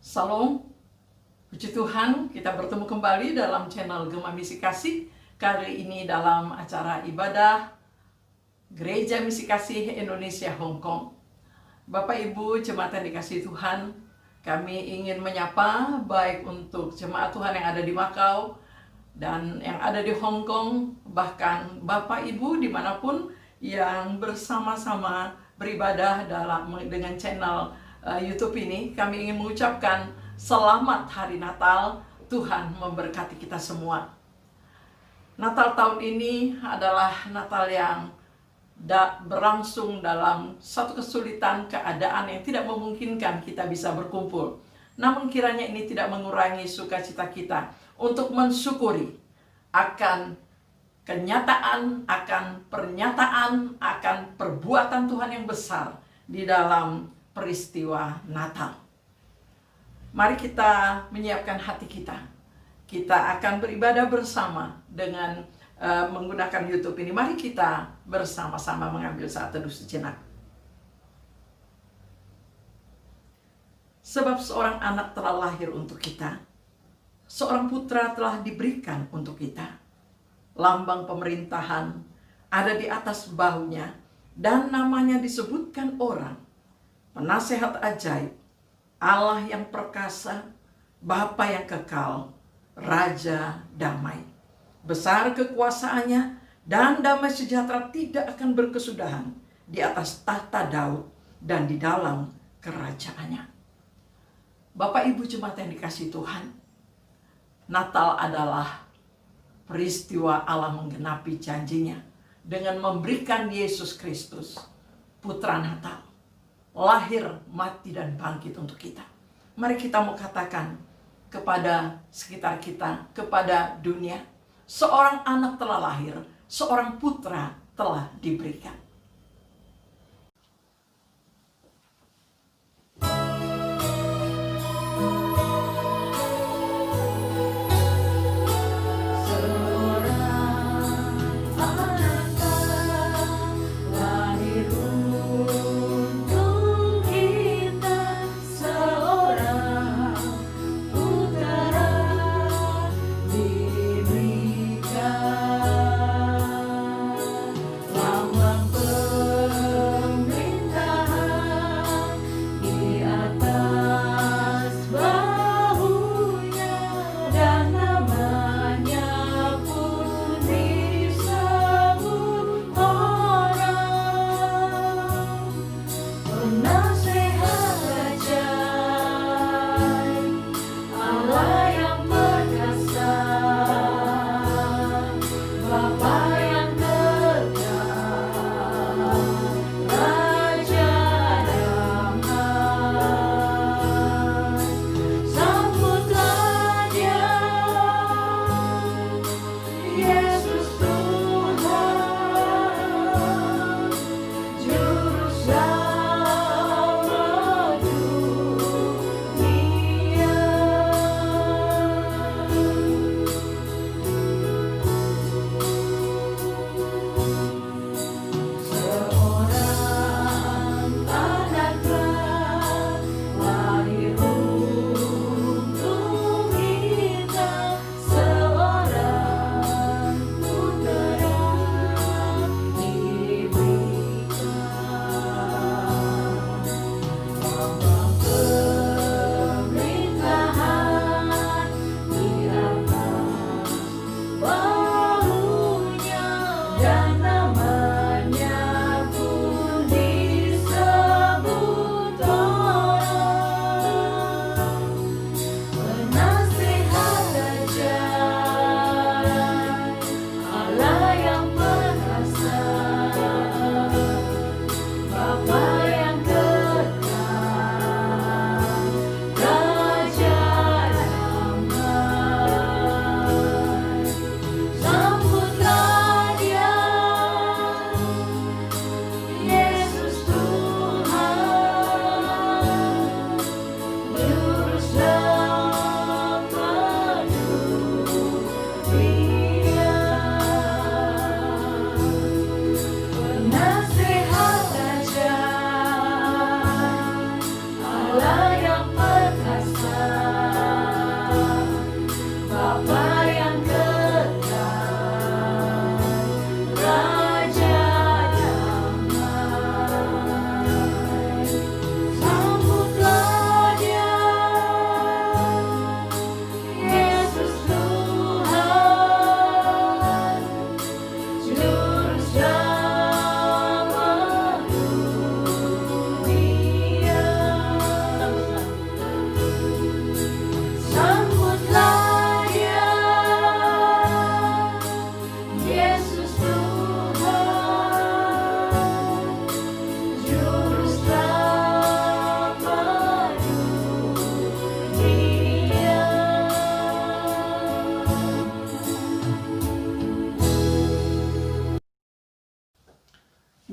Salam, puji Tuhan, kita bertemu kembali dalam channel Gema Misi Kasih. Kali ini dalam acara ibadah Gereja Misi Kasih Indonesia Hong Kong. Bapak Ibu jemaat yang dikasihi Tuhan, kami ingin menyapa baik untuk jemaat Tuhan yang ada di Macau dan yang ada di Hong Kong, bahkan Bapak Ibu dimanapun yang bersama-sama beribadah dengan channel YouTube ini. Kami ingin mengucapkan selamat hari Natal. Tuhan memberkati kita semua. Natal tahun ini adalah Natal yang berlangsung dalam satu kesulitan keadaan yang tidak memungkinkan kita bisa berkumpul. Namun kiranya ini tidak mengurangi sukacita kita untuk mensyukuri akan kenyataan, akan pernyataan, akan perbuatan Tuhan yang besar di dalam peristiwa Natal. Mari kita menyiapkan hati kita. Kita akan beribadah bersama dengan menggunakan YouTube ini. Mari kita bersama-sama mengambil saat teduh sejenak. Sebab seorang anak telah lahir untuk kita, seorang putra telah diberikan untuk kita. Lambang pemerintahan ada di atas bahunya, dan namanya disebutkan orang, Penasehat ajaib, Allah yang perkasa, Bapa yang kekal, Raja damai. Besar kekuasaannya dan damai sejahtera tidak akan berkesudahan di atas tahta Daud dan di dalam kerajaannya. Bapak Ibu jemaat yang dikasihi Tuhan, Natal adalah peristiwa Allah menggenapi janjinya dengan memberikan Yesus Kristus, Putra Natal, lahir, mati, dan bangkit untuk kita. Mari kita mau katakan kepada sekitar kita, kepada dunia, seorang anak telah lahir, seorang putra telah diberikan. Lambang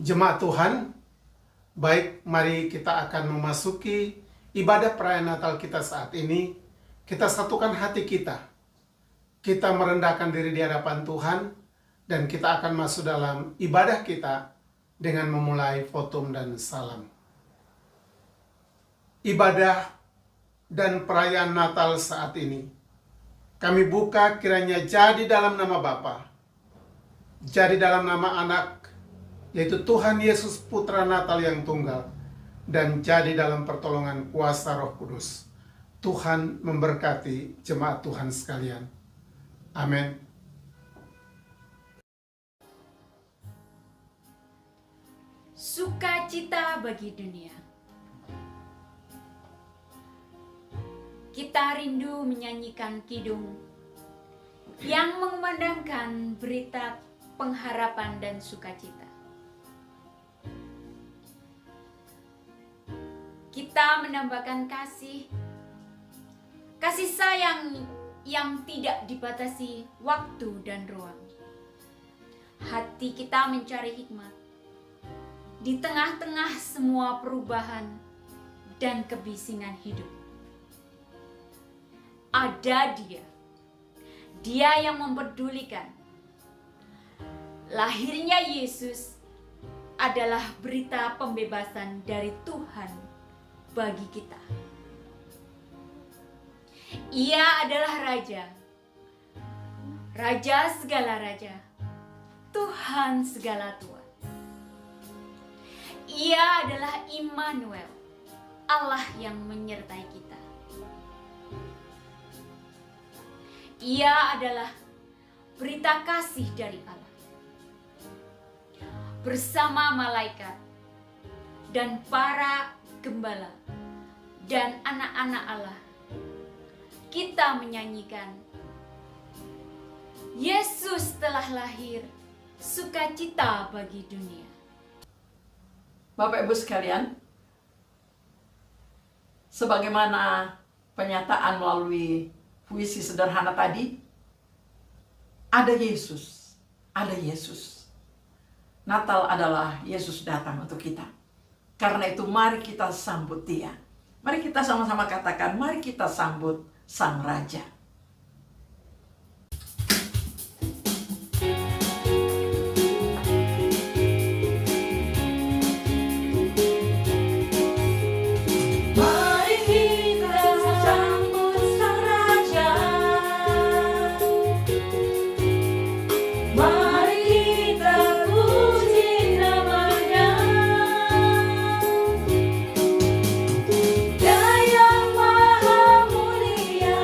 Jemaat Tuhan, baik, mari kita akan memasuki ibadah perayaan Natal kita saat ini. Kita satukan hati kita. Kita merendahkan diri di hadapan Tuhan, dan kita akan masuk dalam ibadah kita dengan memulai votum dan salam. Ibadah dan perayaan Natal saat ini, kami buka kiranya jadi dalam nama Bapa, jadi dalam nama Anak, yaitu Tuhan Yesus Putra Natal yang tunggal, dan jadi dalam pertolongan kuasa Roh Kudus. Tuhan memberkati jemaat Tuhan sekalian. Amin. Sukacita bagi dunia. Kita rindu menyanyikan kidung yang mengumandangkan berita pengharapan dan sukacita. Kita menambahkan kasih sayang yang tidak dibatasi waktu dan ruang. Hati kita mencari hikmat di tengah-tengah semua perubahan dan kebisingan hidup. Ada Dia yang mempedulikan. Lahirnya Yesus adalah berita pembebasan dari Tuhan bagi kita. Ia adalah Raja segala raja, Tuhan segala Tuhan. Ia adalah Immanuel, Allah yang menyertai kita. Ia adalah berita kasih dari Allah. Bersama malaikat dan para gembala dan anak-anak Allah, kita menyanyikan, Yesus telah lahir, sukacita bagi dunia. Bapak Ibu sekalian, sebagaimana penyataan melalui puisi sederhana tadi, ada Yesus. Natal adalah Yesus datang untuk kita. Karena itu mari kita sambut Dia. Mari kita sama-sama katakan, mari kita sambut Sang Raja. Dia yang maha mulia,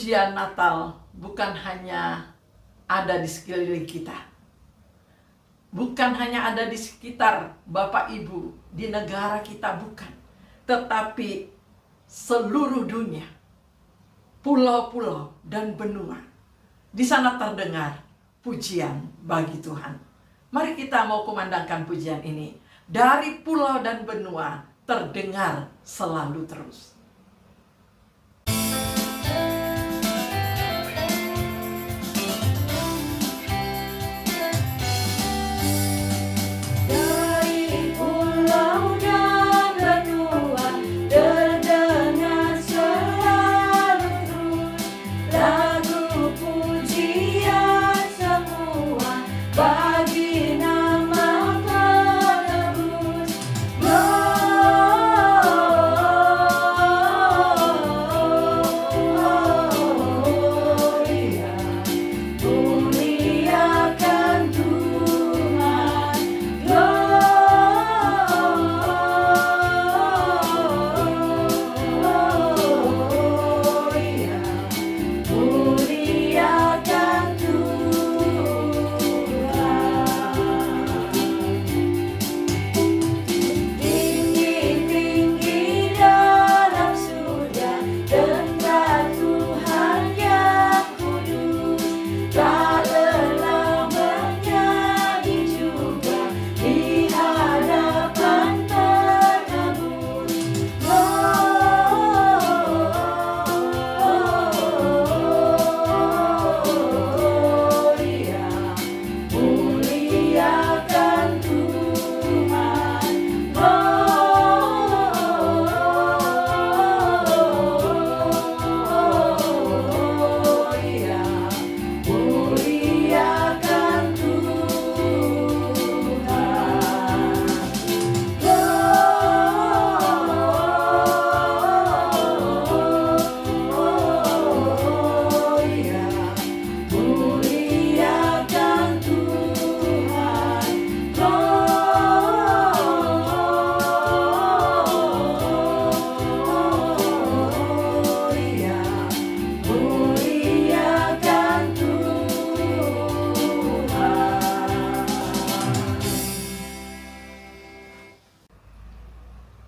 pujian Natal bukan hanya ada di sekeliling kita, bukan hanya ada di sekitar Bapak Ibu, di negara kita, bukan, tetapi seluruh dunia, pulau-pulau dan benua, di sana terdengar pujian bagi Tuhan. Mari kita mau kumandangkan pujian ini. Dari pulau dan benua terdengar selalu terus.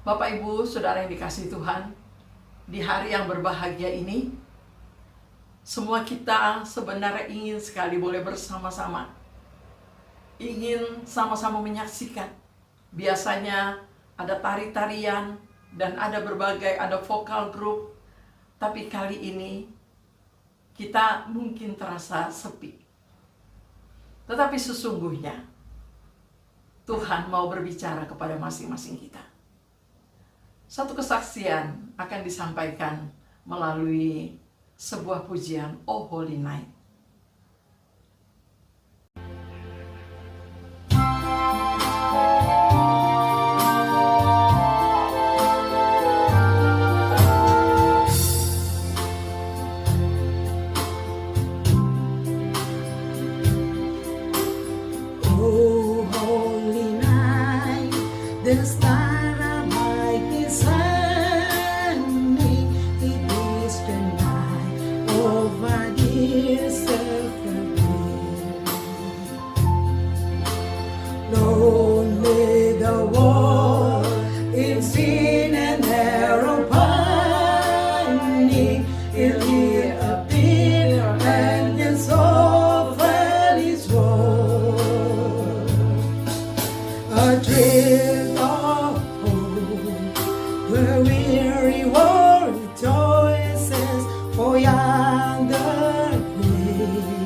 Bapak, Ibu, Saudara yang dikasihi Tuhan, di hari yang berbahagia ini, semua kita sebenarnya ingin sekali boleh bersama-sama. Ingin sama-sama menyaksikan. Biasanya ada tari-tarian dan ada vokal grup. Tapi kali ini kita mungkin terasa sepi. Tetapi sesungguhnya Tuhan mau berbicara kepada masing-masing kita. Satu kesaksian akan disampaikan melalui sebuah pujian, Oh Holy Night. Oh, holy night, the starlight is shining. It is the night of our dear self-reveal. Lonely the world in sin and error pining. It will appear and the soul fell its woe. A thrill of hope, the weary world rejoices, for yonder day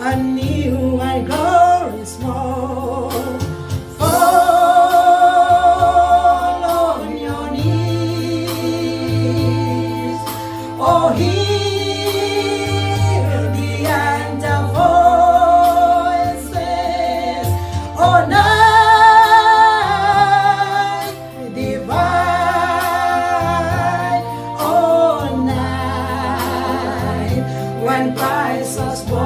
a new and glorious morn. Fall on your knees, oh hear the angel voices, oh night divine, oh night when Christ was born.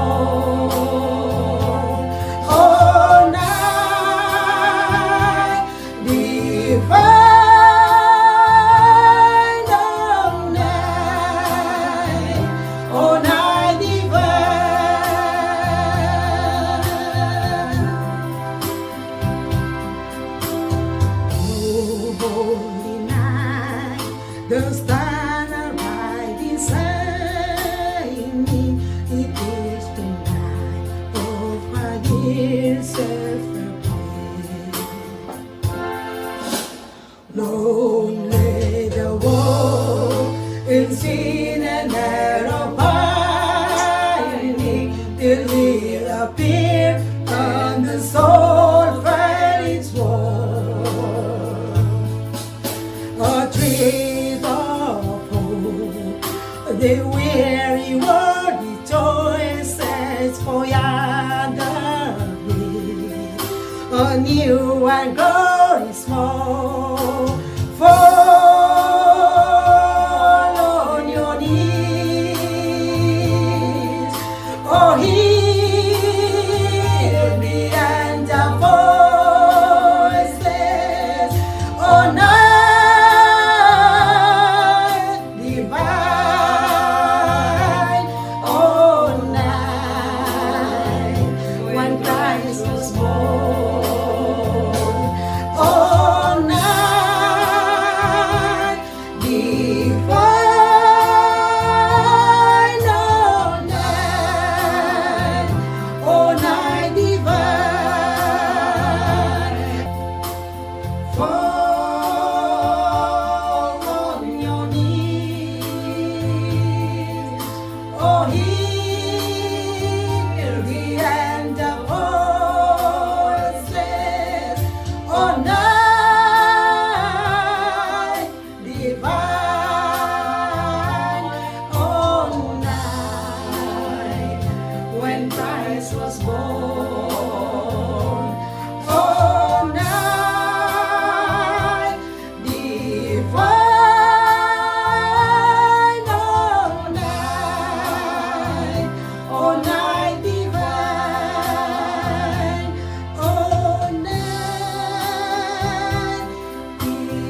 The starlight beside me, it is the night of my dear self-forget. Lonely the world in sin and narrow pining, till he appear on the soul felt its world. A tree of hope, the weary world rejoices for yonder day, a new and glorious morn. Fall on your knees, oh hear the angel voices, oh night divine, oh night when Christ was born, oh night divine, oh night divine. Fall on your knees, oh hear the angel voices, oh night divine, oh night when Christ was born, oh night divine, oh night divine, oh night divine, oh night divine.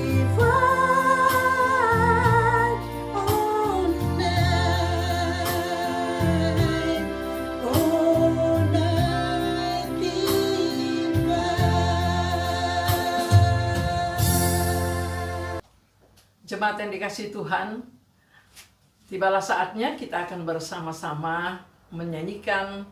Jemaat yang dikasihi Tuhan, tibalah saatnya kita akan bersama-sama menyanyikan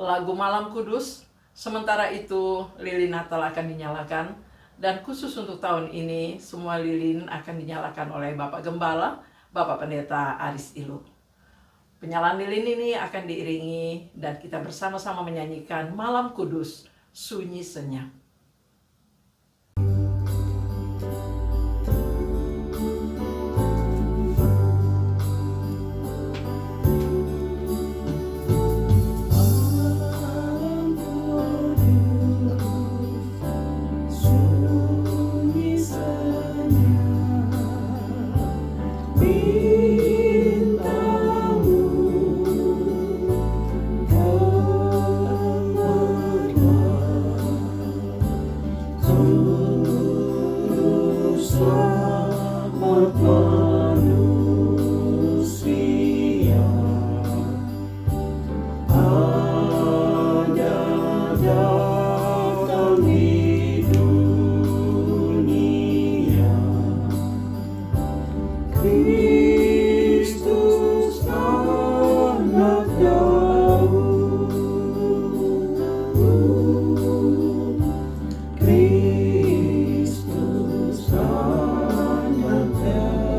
lagu Malam Kudus. Sementara itu lilin Natal akan dinyalakan, dan khusus untuk tahun ini semua lilin akan dinyalakan oleh Bapak Gembala, Bapak Pendeta Aris Ilu. Penyalaan lilin ini akan diiringi dan kita bersama-sama menyanyikan Malam Kudus, Sunyi Senyap. Sunyi senyap, bintangmu tulus selamat manusia, hanya datang di dunia. Kristus anak Daud, Kristus anak Daud.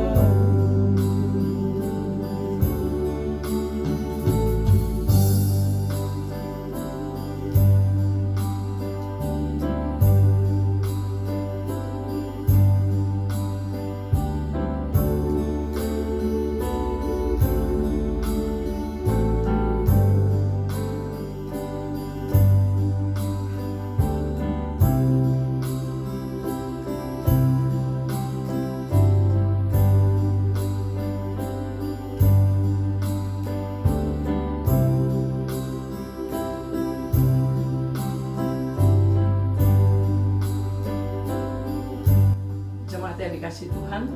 Jemaat yang dikasihi Tuhan,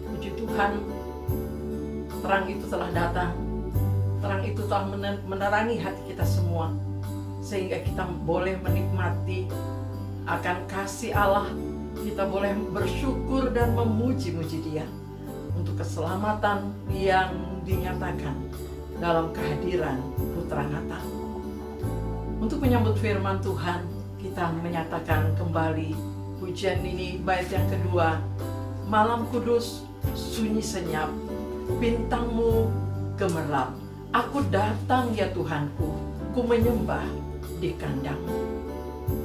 puji Tuhan, terang itu telah datang. Terang itu telah menerangi hati kita semua, sehingga kita boleh menikmati akan kasih Allah kita boleh bersyukur dan memuji-muji Dia untuk keselamatan yang dinyatakan dalam kehadiran Putra Natal. Untuk menyambut firman Tuhan, kita menyatakan kembali pujian ini, bait yang kedua. Malam kudus sunyi senyap, bintangmu gemerlap. Aku datang ya Tuhanku, ku menyembah di kandangmu.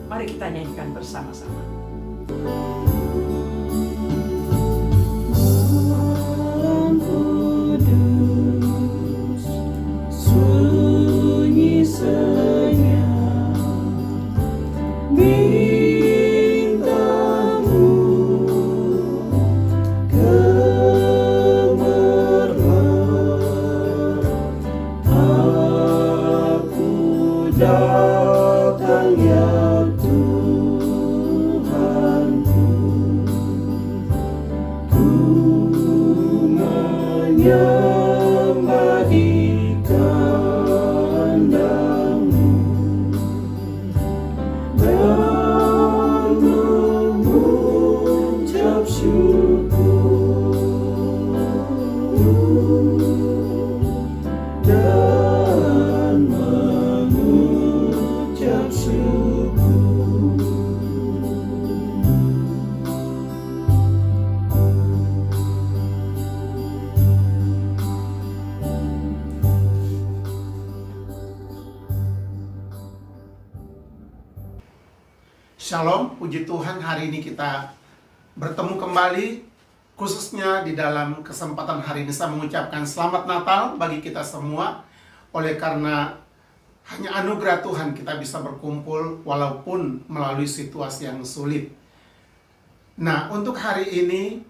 Mari kita nyanyikan bersama-sama. Malam kudus sunyi senyap, bintangmu gemerlap. Aku datang ya Tuhanku, ku menyembah di kandangmu dan mengucap syukur, dan mengucap syukur. Shalom, puji Tuhan, hari ini kita bertemu kembali, khususnya di dalam kesempatan hari ini saya mengucapkan selamat Natal bagi kita semua. Oleh karena hanya anugerah Tuhan kita bisa berkumpul walaupun melalui situasi yang sulit. Nah, untuk hari ini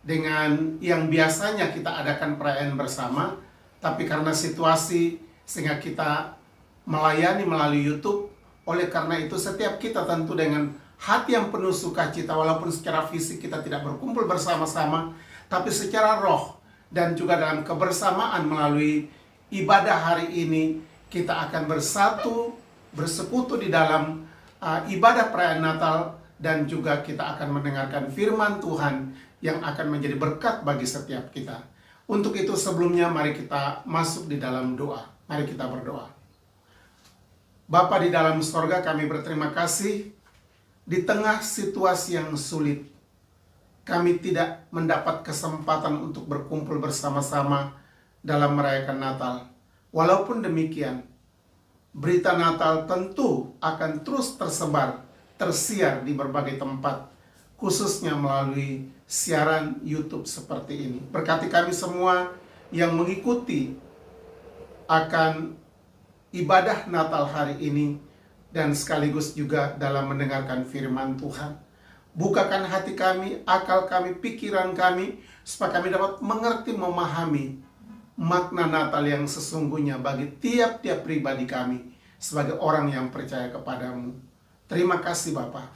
dengan yang biasanya kita adakan perayaan bersama, tapi karena situasi sehingga kita melayani melalui YouTube. Oleh karena itu setiap kita tentu dengan hati yang penuh sukacita, walaupun secara fisik kita tidak berkumpul bersama-sama, tapi secara roh dan juga dalam kebersamaan melalui ibadah hari ini, kita akan bersatu, bersekutu di dalam ibadah perayaan Natal, dan juga kita akan mendengarkan firman Tuhan yang akan menjadi berkat bagi setiap kita. Untuk itu sebelumnya mari kita masuk di dalam doa. Mari kita berdoa. Bapa di dalam sorga, kami berterima kasih di tengah situasi yang sulit. Kami tidak mendapat kesempatan untuk berkumpul bersama-sama dalam merayakan Natal. Walaupun demikian, berita Natal tentu akan terus tersebar, tersiar di berbagai tempat, khususnya melalui siaran YouTube seperti ini. Berkati kami semua yang mengikuti akan ibadah Natal hari ini, dan sekaligus juga dalam mendengarkan firman Tuhan. Bukakan hati kami, akal kami, pikiran kami, supaya kami dapat mengerti, memahami makna Natal yang sesungguhnya bagi tiap-tiap pribadi kami sebagai orang yang percaya kepadamu. Terima kasih Bapa.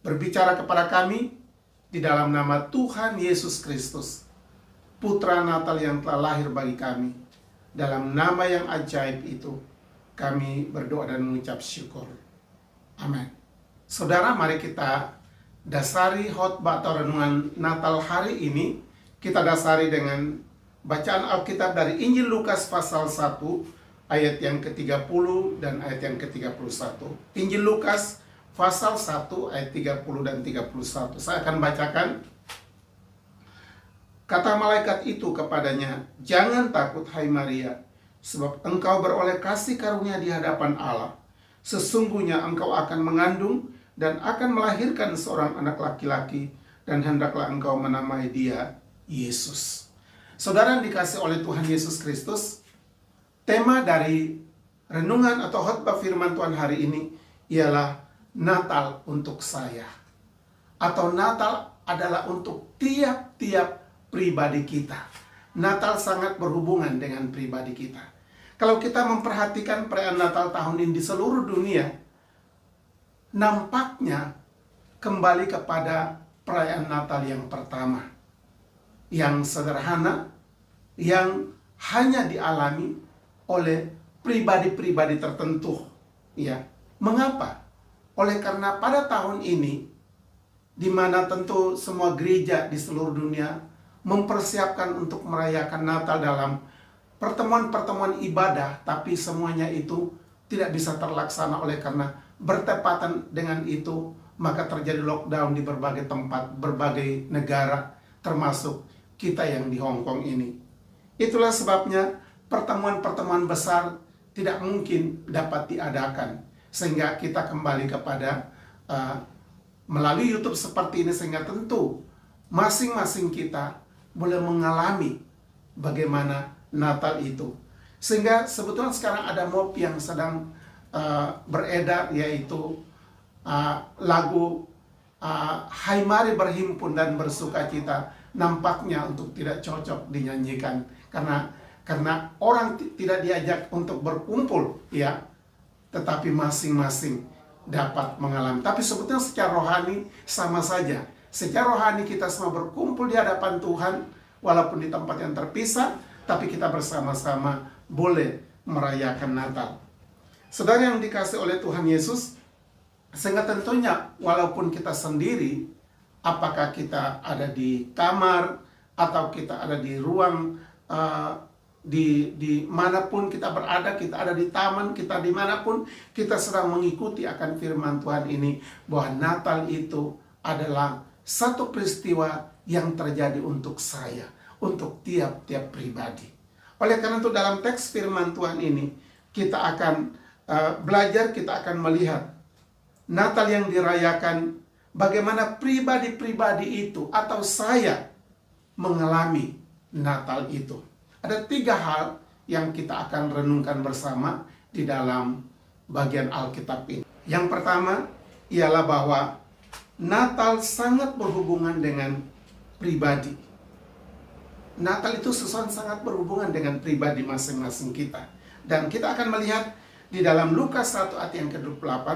Berbicara kepada kami di dalam nama Tuhan Yesus Kristus, Putra Natal yang telah lahir bagi kami. Dalam nama yang ajaib itu, kami berdoa dan mengucap syukur. Amin. Saudara, mari kita dasari khotbah atau renungan Natal hari ini. Kita dasari dengan bacaan Alkitab dari Injil Lukas pasal 1 ayat yang ke-30 dan ayat yang ke-31. Injil Lukas pasal 1 ayat 30 dan 31. Saya akan bacakan. Kata malaikat itu kepadanya, "Jangan takut, hai Maria, sebab engkau beroleh kasih karunia di hadapan Allah. Sesungguhnya engkau akan mengandung dan akan melahirkan seorang anak laki-laki, dan hendaklah engkau menamai dia Yesus." Saudara yang dikasih oleh Tuhan Yesus Kristus, tema dari renungan atau khotbah firman Tuhan hari ini ialah Natal untuk saya. Atau Natal adalah untuk tiap-tiap pribadi kita. Natal sangat berhubungan dengan pribadi kita. Kalau kita memperhatikan perayaan Natal tahun ini di seluruh dunia, nampaknya kembali kepada perayaan Natal yang pertama, yang sederhana, yang hanya dialami oleh pribadi-pribadi tertentu. Ya, mengapa? Oleh karena pada tahun ini di mana tentu semua gereja di seluruh dunia mempersiapkan untuk merayakan Natal dalam pertemuan-pertemuan ibadah, tapi semuanya itu tidak bisa terlaksana oleh karena bertepatan dengan itu, maka terjadi lockdown di berbagai tempat, berbagai negara, termasuk kita yang di Hong Kong ini. Itulah sebabnya pertemuan-pertemuan besar tidak mungkin dapat diadakan, sehingga kita kembali kepada melalui YouTube seperti ini, sehingga tentu masing-masing kita boleh mengalami bagaimana Natal itu. Sehingga sebetulnya sekarang ada mob yang sedang beredar, yaitu lagu Hai Mari Berhimpun dan Bersukacita, nampaknya untuk tidak cocok dinyanyikan karena orang tidak diajak untuk berkumpul, ya, tetapi masing-masing dapat mengalami. Tapi sebetulnya secara rohani sama saja. Secara rohani kita semua berkumpul di hadapan Tuhan, walaupun di tempat yang terpisah, tapi kita bersama-sama boleh merayakan Natal. Saudara yang dikasih oleh Tuhan Yesus, sehingga tentunya walaupun kita sendiri, apakah kita ada di kamar atau kita ada di ruang, di manapun kita berada, kita ada di taman, kita dimanapun, kita sedang mengikuti akan firman Tuhan ini, bahwa Natal itu adalah satu peristiwa yang terjadi untuk saya, untuk tiap-tiap pribadi. Oleh karena itu dalam teks firman Tuhan ini, kita akan belajar, kita akan melihat Natal yang dirayakan, bagaimana pribadi-pribadi itu atau saya mengalami Natal itu. Ada 3 hal yang kita akan renungkan bersama di dalam bagian Alkitab ini. Yang pertama ialah bahwa Natal sangat berhubungan dengan pribadi. Natal itu sesuatu sangat berhubungan dengan pribadi masing-masing kita. Dan kita akan melihat di dalam Lukas 1 ayat yang ke-28.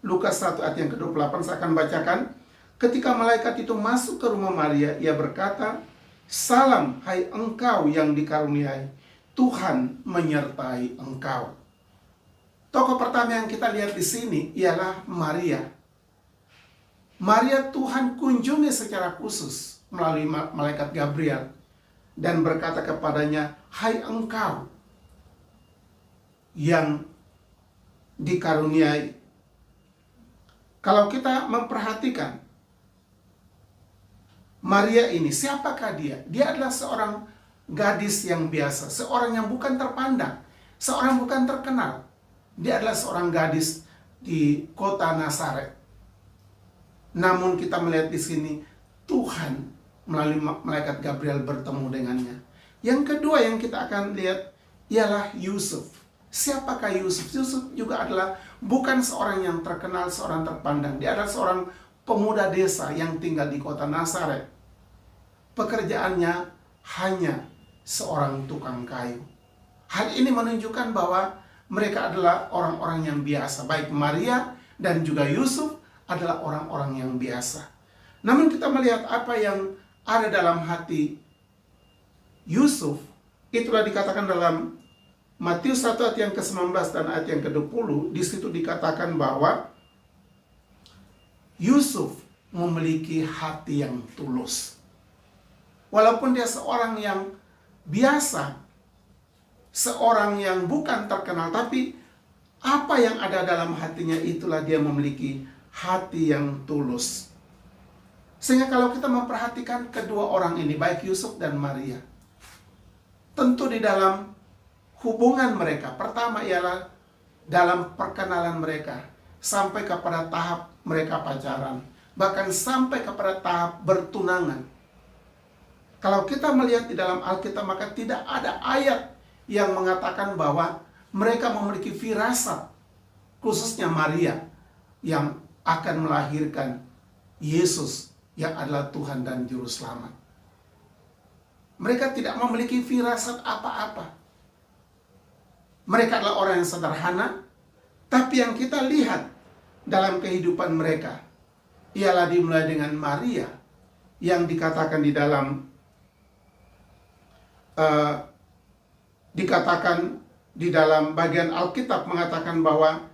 Lukas 1 ayat yang ke-28 saya akan bacakan. Ketika malaikat itu masuk ke rumah Maria, ia berkata, "Salam, hai engkau yang dikaruniai, Tuhan menyertai engkau." Tokoh pertama yang kita lihat di sini ialah Maria. Maria Tuhan kunjungi secara khusus melalui malaikat Gabriel dan berkata kepadanya, "Hai engkau yang dikaruniai." Kalau kita memperhatikan Maria ini, siapakah dia? Dia adalah seorang gadis yang biasa, seorang yang bukan terpandang, seorang bukan terkenal. Dia adalah seorang gadis di kota Nazaret. Namun kita melihat di sini Tuhan melalui malaikat Gabriel bertemu dengannya. Yang kedua yang kita akan lihat ialah Yusuf. Siapakah Yusuf? Yusuf juga adalah bukan seorang yang terkenal, seorang terpandang. Dia adalah seorang pemuda desa yang tinggal di kota Nazaret. Pekerjaannya hanya seorang tukang kayu. Hal ini menunjukkan bahwa mereka adalah orang-orang yang biasa. Baik Maria dan juga Yusuf adalah orang-orang yang biasa. Namun kita melihat apa yang ada dalam hati Yusuf. Itulah dikatakan dalam Matius 1 ayat yang ke-19 dan ayat yang ke-20. Di situ dikatakan bahwa Yusuf memiliki hati yang tulus. Walaupun dia seorang yang biasa, seorang yang bukan terkenal, tapi apa yang ada dalam hatinya itulah dia memiliki hati yang tulus. Sehingga kalau kita memperhatikan kedua orang ini, baik Yusuf dan Maria, tentu di dalam hubungan mereka, pertama ialah dalam perkenalan mereka, sampai kepada tahap mereka pacaran, bahkan sampai kepada tahap bertunangan. Kalau kita melihat di dalam Alkitab, maka tidak ada ayat yang mengatakan bahwa mereka memiliki firasat, khususnya Maria, yang akan melahirkan Yesus yang adalah Tuhan dan Juru Selamat. Mereka tidak memiliki firasat apa-apa. Mereka adalah orang yang sederhana, tapi yang kita lihat dalam kehidupan mereka ialah dimulai dengan Maria yang dikatakan di dalam bagian Alkitab mengatakan bahwa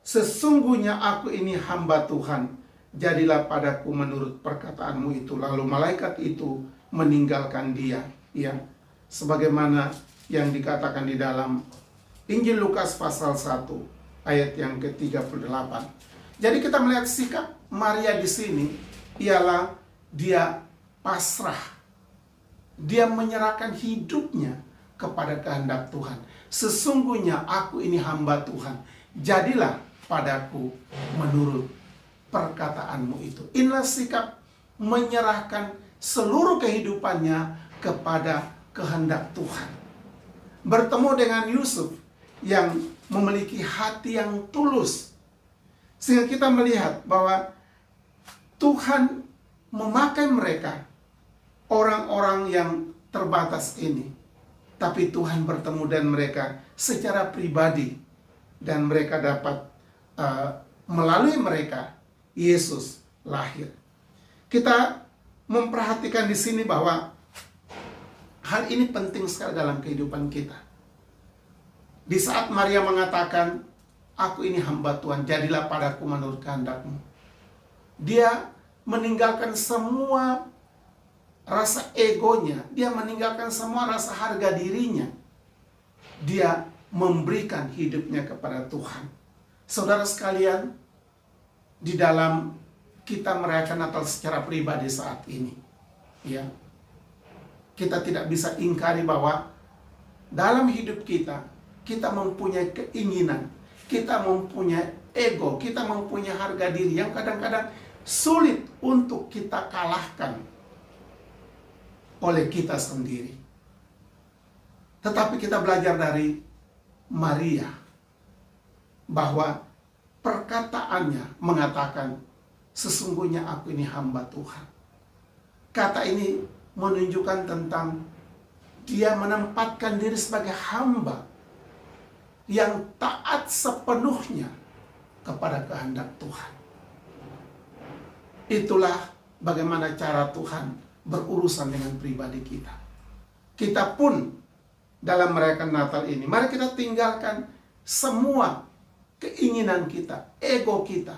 sesungguhnya aku ini hamba Tuhan, jadilah padaku menurut perkataanmu itu. Lalu malaikat itu meninggalkan dia, ya, sebagaimana yang dikatakan di dalam Injil Lukas pasal 1 ayat yang ke-38. Jadi kita melihat sikap Maria di sini ialah dia pasrah. Dia menyerahkan hidupnya kepada kehendak Tuhan. Sesungguhnya aku ini hamba Tuhan. Jadilah padaku menurut perkataanmu itu. Inilah sikap menyerahkan seluruh kehidupannya kepada kehendak Tuhan. Bertemu dengan Yusuf yang memiliki hati yang tulus, sehingga kita melihat bahwa Tuhan memakai mereka, orang-orang yang terbatas ini, tapi Tuhan bertemu dengan mereka secara pribadi, dan mereka dapat melalui mereka Yesus lahir. Kita memperhatikan di sini bahwa hal ini penting sekali dalam kehidupan kita. Di saat Maria mengatakan, aku ini hamba Tuhan, jadilah padaku menurut kehendakmu. Dia meninggalkan semua rasa egonya, dia meninggalkan semua rasa harga dirinya. Dia memberikan hidupnya kepada Tuhan. Saudara sekalian, di dalam kita merayakan Natal secara pribadi saat ini, ya, kita tidak bisa ingkari bahwa dalam hidup kita, kita mempunyai keinginan, kita mempunyai ego, kita mempunyai harga diri yang kadang-kadang sulit untuk kita kalahkan oleh kita sendiri. Tetapi kita belajar dari Maria bahwa perkataannya mengatakan, sesungguhnya aku ini hamba Tuhan. Kata ini menunjukkan tentang dia menempatkan diri sebagai hamba yang taat sepenuhnya kepada kehendak Tuhan. Itulah bagaimana cara Tuhan berurusan dengan pribadi kita. Kita pun dalam merayakan Natal ini, mari kita tinggalkan semua keinginan kita, ego kita.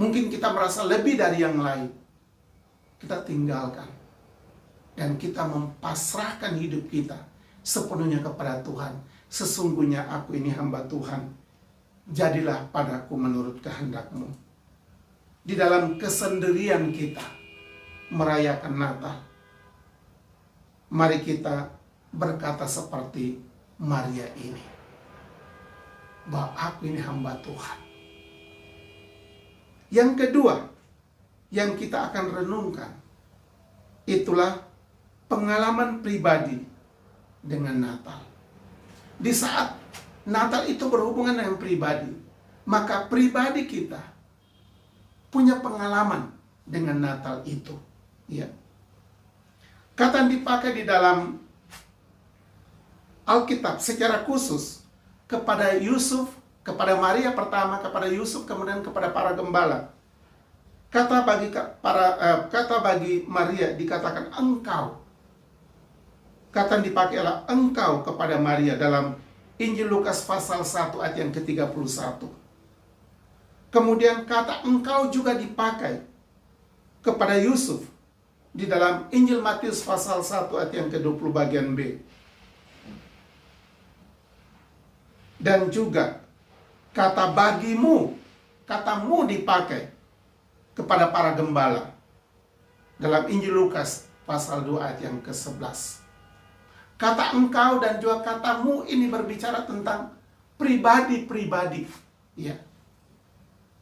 Mungkin kita merasa lebih dari yang lain. Kita tinggalkan. Dan kita mempasrahkan hidup kita sepenuhnya kepada Tuhan. Sesungguhnya aku ini hamba Tuhan. Jadilah padaku menurut kehendakmu. Di dalam kesendirian kita merayakan Natal, mari kita berkata seperti Maria ini, bahwa aku ini hamba Tuhan. Yang kedua yang kita akan renungkan, itulah pengalaman pribadi dengan Natal. Di saat Natal itu berhubungan dengan pribadi, maka pribadi kita punya pengalaman dengan Natal itu, ya. Kata yang dipakai di dalam Alkitab secara khusus kepada Yusuf, kepada Maria pertama, kepada Yusuf, kemudian kepada para gembala. Kata bagi Maria dikatakan engkau. Kata yang dipakai adalah engkau kepada Maria dalam Injil Lukas pasal 1 ayat yang ke-31. Kemudian kata engkau juga dipakai kepada Yusuf di dalam Injil Matius pasal 1 ayat yang ke-20 bagian B. Dan juga kata bagimu, katamu dipakai kepada para gembala dalam Injil Lukas pasal 2 ayat yang ke-11. Kata engkau dan juga katamu ini berbicara tentang pribadi-pribadi, ya.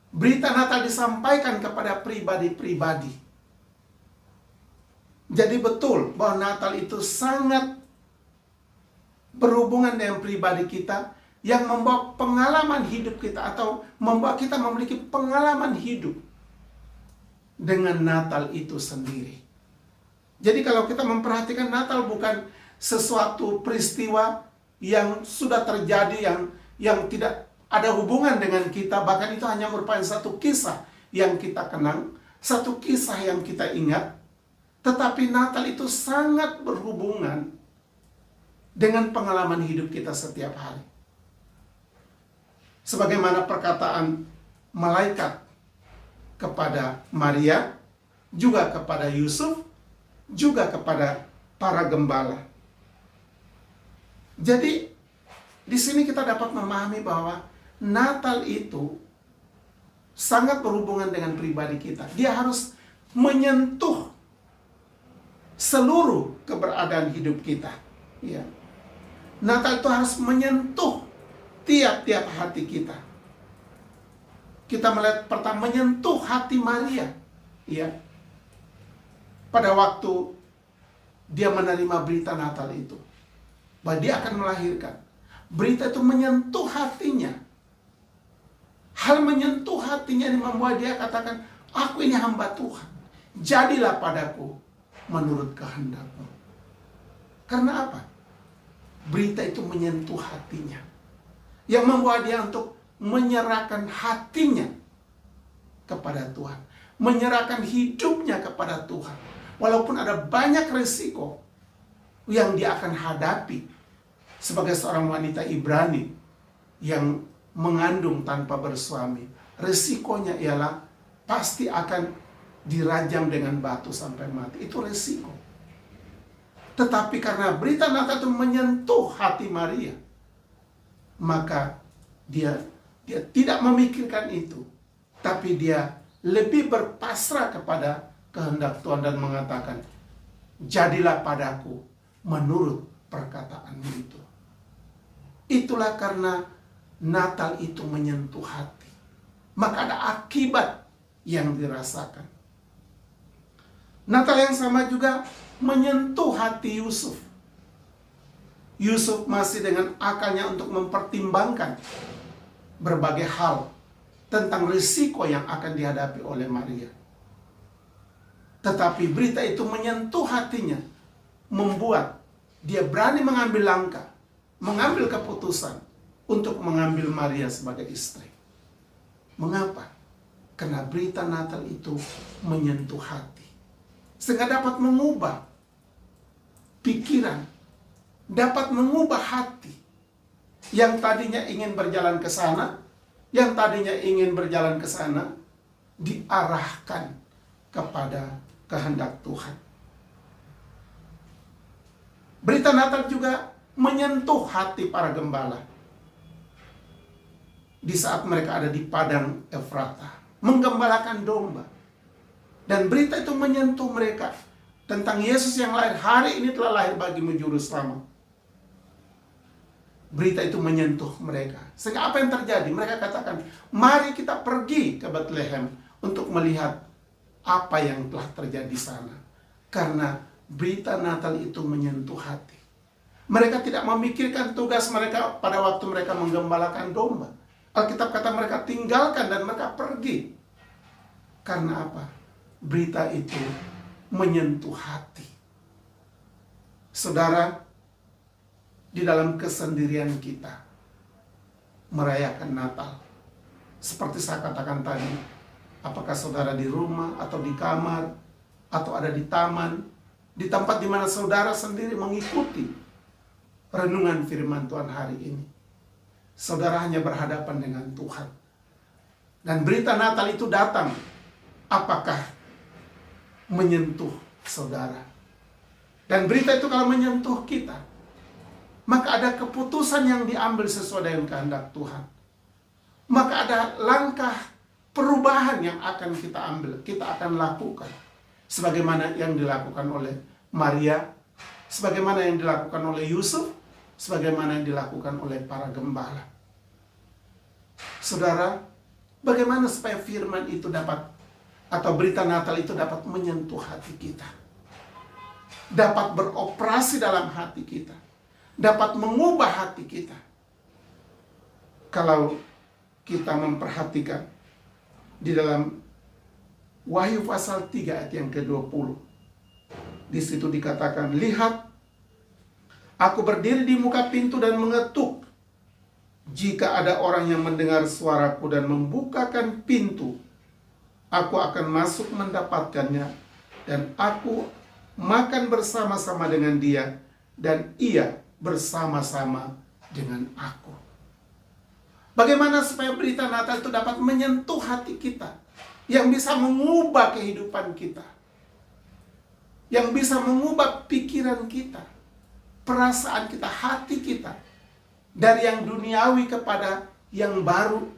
Berita Natal disampaikan kepada pribadi-pribadi. Jadi betul bahwa Natal itu sangat berhubungan dengan pribadi kita, yang membawa pengalaman hidup kita, atau membawa kita memiliki pengalaman hidup dengan Natal itu sendiri. Jadi kalau kita memperhatikan, Natal bukan sesuatu peristiwa yang sudah terjadi, yang tidak ada hubungan dengan kita, bahkan itu hanya merupakan satu kisah yang kita kenang, satu kisah yang kita ingat. Tetapi Natal itu sangat berhubungan dengan pengalaman hidup kita setiap hari. Sebagaimana perkataan malaikat kepada Maria, juga kepada Yusuf, juga kepada para gembala. Jadi di sini kita dapat memahami bahwa Natal itu sangat berhubungan dengan pribadi kita. Dia harus menyentuh seluruh keberadaan hidup kita. Ya. Natal itu harus menyentuh tiap-tiap hati kita. Kita melihat pertama menyentuh hati Maria. Ya. Pada waktu dia menerima berita Natal itu, bahwa dia akan melahirkan. Berita itu menyentuh hatinya. Hal menyentuh hatinya ini membuat dia katakan, aku ini hamba Tuhan. Jadilah padaku menurut kehendak-Mu. Karena apa? Berita itu menyentuh hatinya. Yang membuat dia untuk menyerahkan hatinya kepada Tuhan. Menyerahkan hidupnya kepada Tuhan. Walaupun ada banyak risiko yang dia akan hadapi sebagai seorang wanita Ibrani yang mengandung tanpa bersuami. Risikonya ialah pasti akan dirajam dengan batu sampai mati. Itu risiko. Tetapi karena berita Natal itu menyentuh hati Maria, maka dia tidak memikirkan itu, tapi dia lebih berpasrah kepada kehendak Tuhan dan mengatakan, jadilah padaku menurut perkataanmu itu. Itulah karena Natal itu menyentuh hati. Maka ada akibat yang dirasakan. Natal yang sama juga menyentuh hati Yusuf. Yusuf masih dengan akalnya untuk mempertimbangkan berbagai hal tentang risiko yang akan dihadapi oleh Maria. Tetapi berita itu menyentuh hatinya, membuat dia berani mengambil langkah, mengambil keputusan untuk mengambil Maria sebagai istri. Mengapa? Karena berita Natal itu menyentuh hati, sehingga dapat mengubah pikiran, dapat mengubah hati. Yang tadinya ingin berjalan ke sana, yang tadinya ingin berjalan ke sana, diarahkan kepada kehendak Tuhan. Berita Natal juga menyentuh hati para gembala. Di saat mereka ada di padang Efrata, menggembalakan domba. Dan berita itu menyentuh mereka tentang Yesus yang lahir. Hari ini telah lahir bagimu juru selamat. Berita itu menyentuh mereka. Sehingga apa yang terjadi? Mereka katakan, mari kita pergi ke Bethlehem untuk melihat apa yang telah terjadi di sana. Karena berita Natal itu menyentuh hati. Mereka tidak memikirkan tugas mereka pada waktu mereka menggembalakan domba. Alkitab kata mereka tinggalkan dan mereka pergi. Karena apa? Berita itu menyentuh hati. Saudara, di dalam kesendirian kita merayakan Natal, seperti saya katakan tadi, apakah saudara di rumah atau di kamar atau ada di taman, di tempat di mana saudara sendiri mengikuti renungan firman Tuhan hari ini, saudara hanya berhadapan dengan Tuhan. Dan berita Natal itu datang, apakah menyentuh saudara? Dan berita itu kalau menyentuh kita, maka ada keputusan yang diambil sesuai dengan kehendak Tuhan. Maka ada langkah perubahan yang akan kita ambil, kita akan lakukan. Sebagaimana yang dilakukan oleh Maria, sebagaimana yang dilakukan oleh Yusuf, sebagaimana yang dilakukan oleh para gembala. Saudara, bagaimana supaya firman itu dapat, atau berita Natal itu dapat menyentuh hati kita, dapat beroperasi dalam hati kita, dapat mengubah hati kita? Kalau kita memperhatikan di dalam Wahyu pasal 3 ayat yang ke-20, di situ dikatakan, lihat, aku berdiri di muka pintu dan mengetuk. Jika ada orang yang mendengar suaraku dan membukakan pintu, aku akan masuk mendapatkannya, dan aku makan bersama-sama dengan dia, dan ia bersama-sama dengan aku. Bagaimana supaya berita Natal itu dapat menyentuh hati kita? yang bisa mengubah kehidupan kita, yang bisa mengubah pikiran kita, perasaan kita, hati kita, dari yang duniawi kepada yang baru,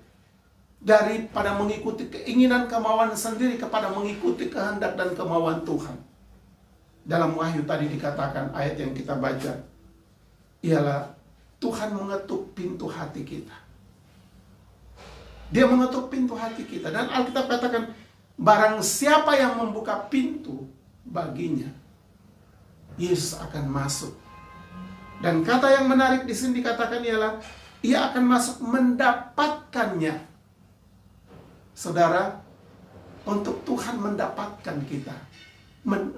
daripada mengikuti keinginan kemauan sendiri kepada mengikuti kehendak dan kemauan Tuhan. Dalam Wahyu tadi dikatakan, ayat yang kita baca ialah Tuhan mengetuk pintu hati kita. Dia mengetuk pintu hati kita. Dan Alkitab katakan, barang siapa yang membuka pintu baginya, Yesus akan masuk. Dan kata yang menarik di sini dikatakan ialah, ia akan masuk mendapatkannya. Saudara, untuk Tuhan mendapatkan kita,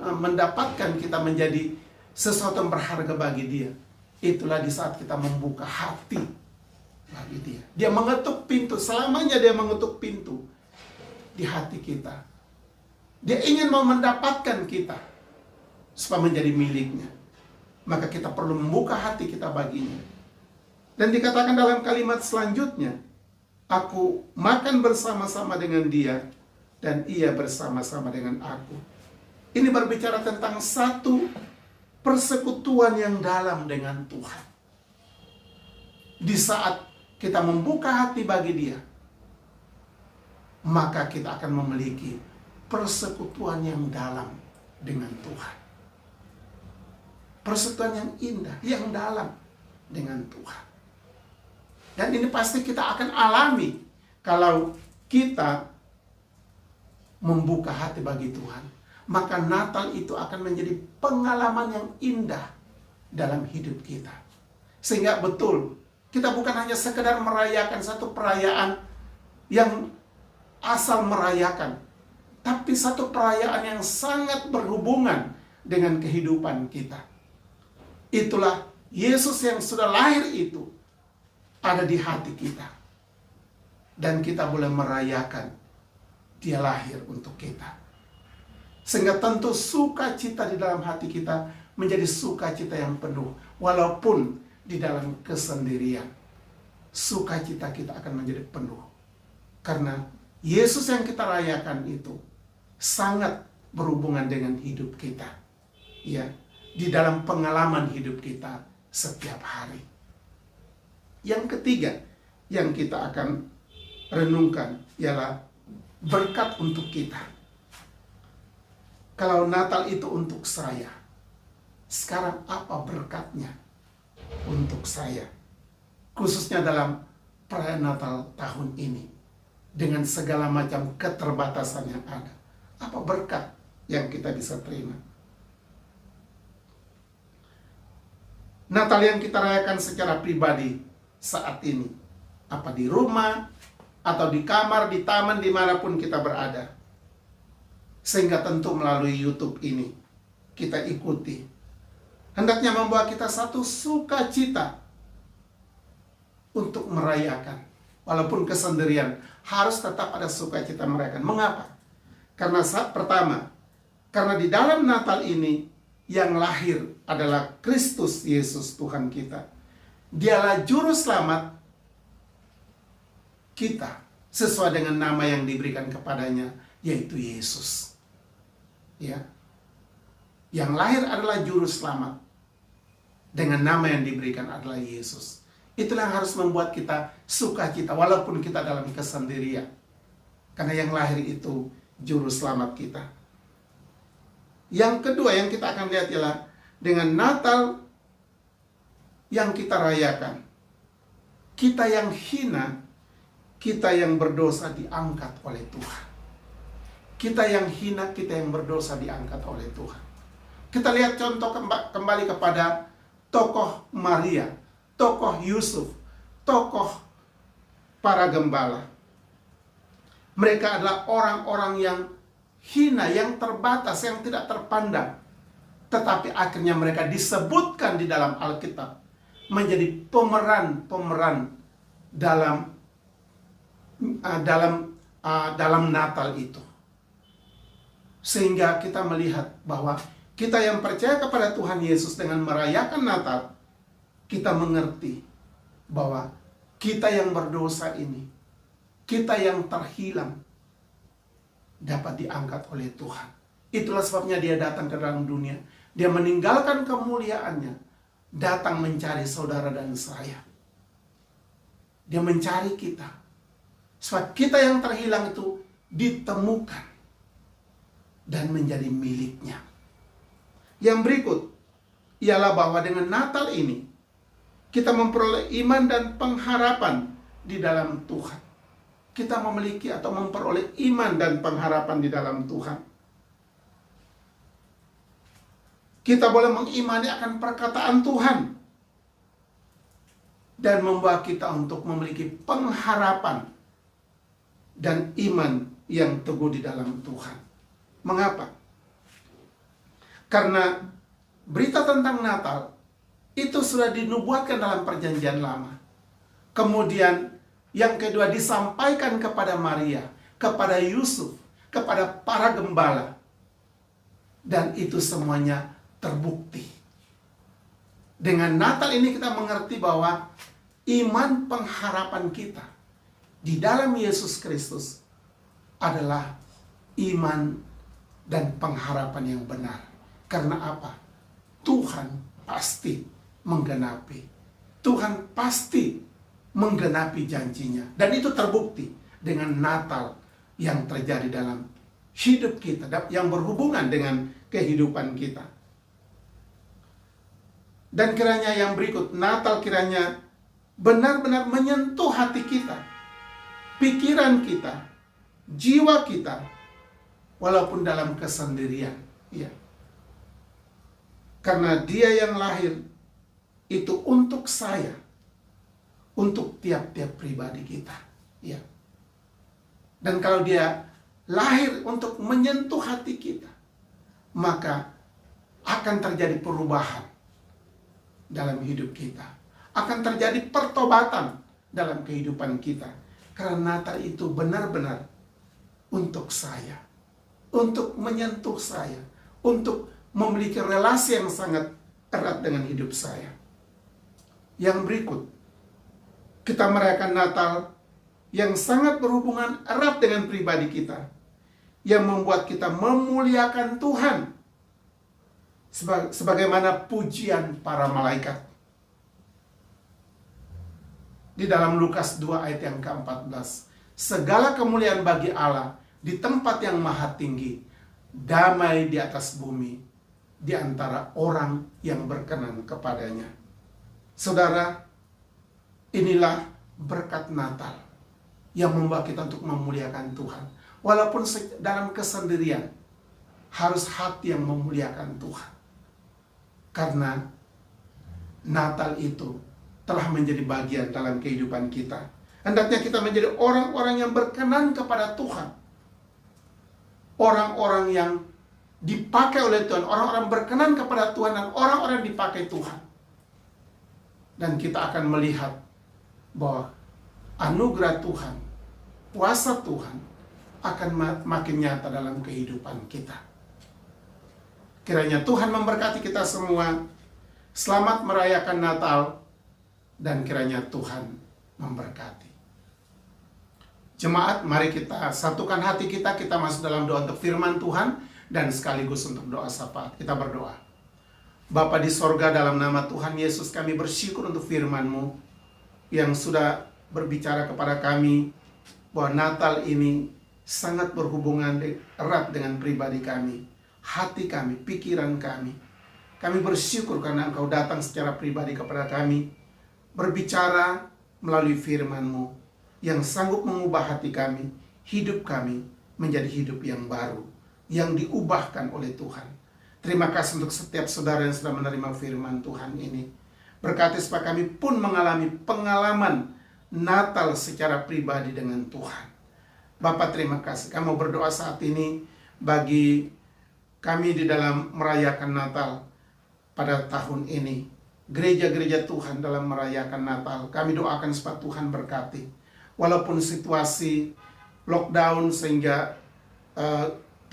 mendapatkan kita menjadi sesuatu yang berharga bagi Dia, itulah di saat kita membuka hati bagi Dia. Dia mengetuk pintu, selamanya Dia mengetuk pintu di hati kita. Dia ingin mau mendapatkan kita supaya menjadi miliknya. Maka kita perlu membuka hati kita baginya. Dan dikatakan dalam kalimat selanjutnya, aku makan bersama-sama dengan Dia dan Ia bersama-sama dengan aku. Ini berbicara tentang satu persekutuan yang dalam dengan Tuhan. Di saat kita membuka hati bagi Dia, maka kita akan memiliki persekutuan yang dalam dengan Tuhan. Persekutuan yang indah, yang dalam dengan Tuhan. Dan ini pasti kita akan alami kalau kita membuka hati bagi Tuhan. Maka Natal itu akan menjadi pengalaman yang indah dalam hidup kita. Sehingga betul, kita bukan hanya sekedar merayakan satu perayaan yang asal merayakan, tapi satu perayaan yang sangat berhubungan dengan kehidupan kita. Itulah Yesus yang sudah lahir itu ada di hati kita. Dan kita boleh merayakan Dia lahir untuk kita. Sehingga tentu sukacita di dalam hati kita menjadi sukacita yang penuh. Walaupun di dalam kesendirian, sukacita kita akan menjadi penuh. Karena Yesus yang kita rayakan itu sangat berhubungan dengan hidup kita. Ya, di dalam pengalaman hidup kita setiap hari. Yang ketiga yang kita akan renungkan ialah berkat untuk kita. Kalau Natal itu untuk saya, sekarang apa berkatnya untuk saya? Khususnya dalam perayaan Natal tahun ini, dengan segala macam keterbatasan yang ada. Apa berkat yang kita bisa terima? Natal yang kita rayakan secara pribadi saat ini, apa di rumah, atau di kamar, di taman, dimanapun kita berada. Sehingga tentu melalui YouTube ini, kita ikuti. Hendaknya membawa kita satu sukacita untuk merayakan. Walaupun kesendirian, harus tetap ada sukacita merayakan. Mengapa? Karena pertama, karena di dalam Natal ini, yang lahir adalah Kristus Yesus Tuhan kita. Dialah juru selamat kita sesuai dengan nama yang diberikan kepadanya, yaitu Yesus. Ya. Yang lahir adalah juru selamat dengan nama yang diberikan adalah Yesus. Itulah yang harus membuat kita sukacita walaupun kita dalam kesendirian. Karena yang lahir itu juru selamat kita. Yang kedua yang kita akan lihat ialah dengan Natal yang kita rayakan, kita yang hina, kita yang berdosa diangkat oleh Tuhan. Kita yang hina, kita yang berdosa diangkat oleh Tuhan. Kita lihat contoh kembali kepada tokoh Maria, tokoh Yusuf, tokoh para gembala. Mereka adalah orang-orang yang hina, yang terbatas, yang tidak terpandang. Tetapi akhirnya mereka disebutkan di dalam Alkitab menjadi pemeran-pemeran dalam Natal itu. Sehingga kita melihat bahwa kita yang percaya kepada Tuhan Yesus dengan merayakan Natal, kita mengerti bahwa kita yang berdosa ini, kita yang terhilang, dapat diangkat oleh Tuhan. Itulah sebabnya dia datang ke dalam dunia. Dia meninggalkan kemuliaannya, datang mencari saudara dan saya. Dia mencari kita. Sebab kita yang terhilang itu ditemukan dan menjadi miliknya. Yang berikut ialah bahwa dengan Natal ini kita memperoleh iman dan pengharapan di dalam Tuhan. Kita memiliki atau memperoleh iman dan pengharapan di dalam Tuhan. Kita boleh mengimani akan perkataan Tuhan dan membawa kita untuk memiliki pengharapan dan iman yang teguh di dalam Tuhan. Mengapa? Karena berita tentang Natal itu sudah dinubuatkan dalam Perjanjian Lama. Kemudian yang kedua disampaikan kepada Maria, kepada Yusuf, kepada para gembala. Dan itu semuanya terbukti. Dengan Natal ini kita mengerti bahwa iman pengharapan kita di dalam Yesus Kristus adalah iman dan pengharapan yang benar. Karena apa? Tuhan pasti menggenapi. Tuhan pasti menggenapi janjinya. Dan itu terbukti dengan Natal yang terjadi dalam hidup kita, yang berhubungan dengan kehidupan kita. Dan kiranya yang berikut, Natal kiranya benar-benar menyentuh hati kita, pikiran kita, jiwa kita, walaupun dalam kesendirian. Ya. Karena dia yang lahir itu untuk saya, untuk tiap-tiap pribadi kita. Ya. Dan kalau dia lahir untuk menyentuh hati kita, maka akan terjadi perubahan dalam hidup kita. Akan terjadi pertobatan dalam kehidupan kita. Karena Natal itu benar-benar untuk saya. Untuk menyentuh saya. Untuk memiliki relasi yang sangat erat dengan hidup saya. Yang berikut, kita merayakan Natal yang sangat berhubungan erat dengan pribadi kita, yang membuat kita memuliakan Tuhan sebagaimana pujian para malaikat. Di dalam Lukas 2 ayat yang ke-14, segala kemuliaan bagi Allah di tempat yang maha tinggi, damai di atas bumi di antara orang yang berkenan kepadanya. Saudara, inilah berkat Natal yang membawa kita untuk memuliakan Tuhan. Walaupun dalam kesendirian, harus hati yang memuliakan Tuhan. Karena Natal itu telah menjadi bagian dalam kehidupan kita. Hendaknya kita menjadi orang-orang yang berkenan kepada Tuhan. Orang-orang yang dipakai oleh Tuhan. Orang-orang berkenan kepada Tuhan dan orang-orang yang dipakai Tuhan. Dan kita akan melihat bahwa anugerah Tuhan, kuasa Tuhan akan makin nyata dalam kehidupan kita. Kiranya Tuhan memberkati kita semua. Selamat merayakan Natal dan kiranya Tuhan memberkati. Jemaat, mari kita satukan hati kita, kita masuk dalam doa untuk firman Tuhan dan sekaligus untuk doa syafaat. Kita berdoa. Bapa di sorga, dalam nama Tuhan Yesus kami bersyukur untuk firman-Mu yang sudah berbicara kepada kami bahwa Natal ini sangat berhubungan erat dengan pribadi kami, hati kami, pikiran kami. Kami bersyukur karena Engkau datang secara pribadi kepada kami, berbicara melalui firman-Mu yang sanggup mengubah hati kami, hidup kami menjadi hidup yang baru, yang diubahkan oleh Tuhan. Terima kasih untuk setiap saudara yang sudah menerima firman Tuhan ini. Berkati supaya kami pun mengalami pengalaman Natal secara pribadi dengan Tuhan. Bapak, terima kasih. Kami berdoa saat ini bagi kami di dalam merayakan Natal pada tahun ini. Gereja-gereja Tuhan dalam merayakan Natal, kami doakan supaya Tuhan berkati. Walaupun situasi lockdown sehingga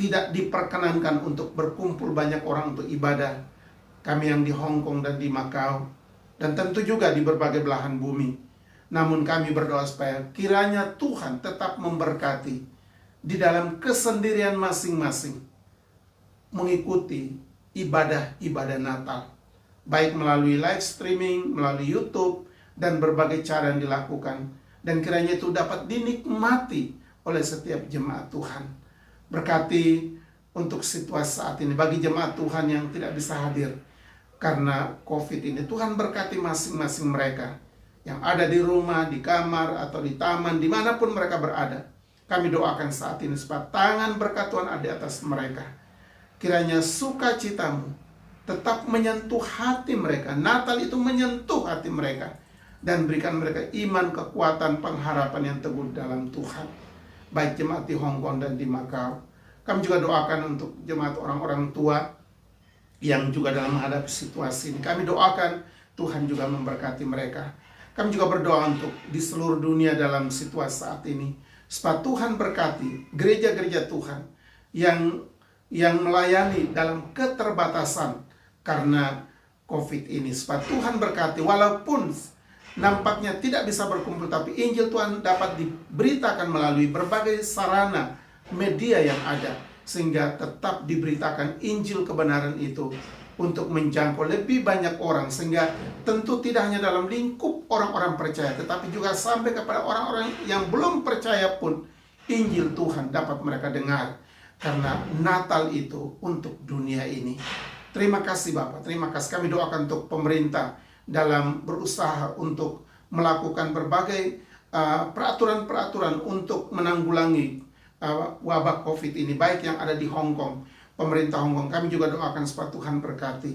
tidak diperkenankan untuk berkumpul banyak orang untuk ibadah. Kami yang di Hong Kong dan di Macau, dan tentu juga di berbagai belahan bumi. Namun kami berdoa supaya kiranya Tuhan tetap memberkati di dalam kesendirian masing-masing mengikuti ibadah-ibadah Natal, baik melalui live streaming, melalui YouTube, dan berbagai cara yang dilakukan. Dan kiranya itu dapat dinikmati oleh setiap jemaat Tuhan. Berkati untuk situasi saat ini bagi jemaat Tuhan yang tidak bisa hadir karena COVID ini. Tuhan berkati masing-masing mereka yang ada di rumah, di kamar, atau di taman, dimanapun mereka berada. Kami doakan saat ini supaya tangan berkat Tuhan ada di atas mereka. Kiranya sukacitamu tetap menyentuh hati mereka. Natal itu menyentuh hati mereka. Dan berikan mereka iman, kekuatan, pengharapan yang teguh dalam Tuhan. Baik jemaat di Hong Kong dan di Macau. Kami juga doakan untuk jemaat orang-orang tua yang juga dalam menghadapi situasi ini. Kami doakan Tuhan juga memberkati mereka. Kami juga berdoa untuk di seluruh dunia dalam situasi saat ini. Supaya Tuhan berkati gereja-gereja Tuhan yang melayani dalam keterbatasan karena COVID ini. Supaya Tuhan berkati walaupun nampaknya tidak bisa berkumpul, tapi Injil Tuhan dapat diberitakan melalui berbagai sarana media yang ada, sehingga tetap diberitakan Injil kebenaran itu untuk menjangkau lebih banyak orang, sehingga tentu tidak hanya dalam lingkup orang-orang percaya, tetapi juga sampai kepada orang-orang yang belum percaya pun Injil Tuhan dapat mereka dengar, karena Natal itu untuk dunia ini. Terima kasih Bapak, terima kasih. Kami doakan untuk pemerintah dalam berusaha untuk melakukan berbagai peraturan-peraturan untuk menanggulangi wabah COVID ini, baik yang ada di Hong Kong, pemerintah Hong Kong. Kami juga doakan supaya Tuhan berkati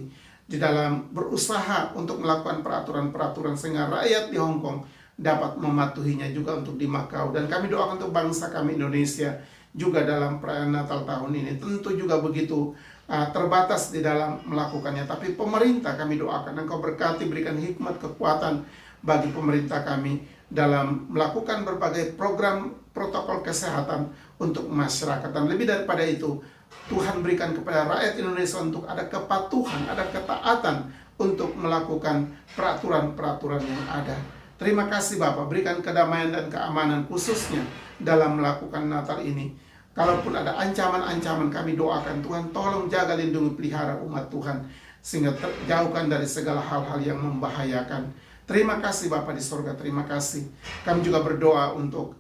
di dalam berusaha untuk melakukan peraturan-peraturan sehingga rakyat di Hong Kong dapat mematuhinya, juga untuk di Macau. Dan kami doakan untuk bangsa kami Indonesia juga dalam perayaan Natal tahun ini. Tentu juga begitu terbatas di dalam melakukannya, tapi pemerintah kami doakan Engkau berkati, berikan hikmat, kekuatan bagi pemerintah kami dalam melakukan berbagai program protokol kesehatan untuk masyarakat. Dan lebih daripada itu, Tuhan berikan kepada rakyat Indonesia untuk ada kepatuhan, ada ketaatan untuk melakukan peraturan-peraturan yang ada. Terima kasih Bapak, berikan kedamaian dan keamanan khususnya dalam melakukan Natal ini. Kalaupun ada ancaman-ancaman, kami doakan Tuhan tolong jaga, lindungi, pelihara umat Tuhan sehingga terjauhkan dari segala hal-hal yang membahayakan. Terima kasih Bapa di sorga, terima kasih. Kami juga berdoa untuk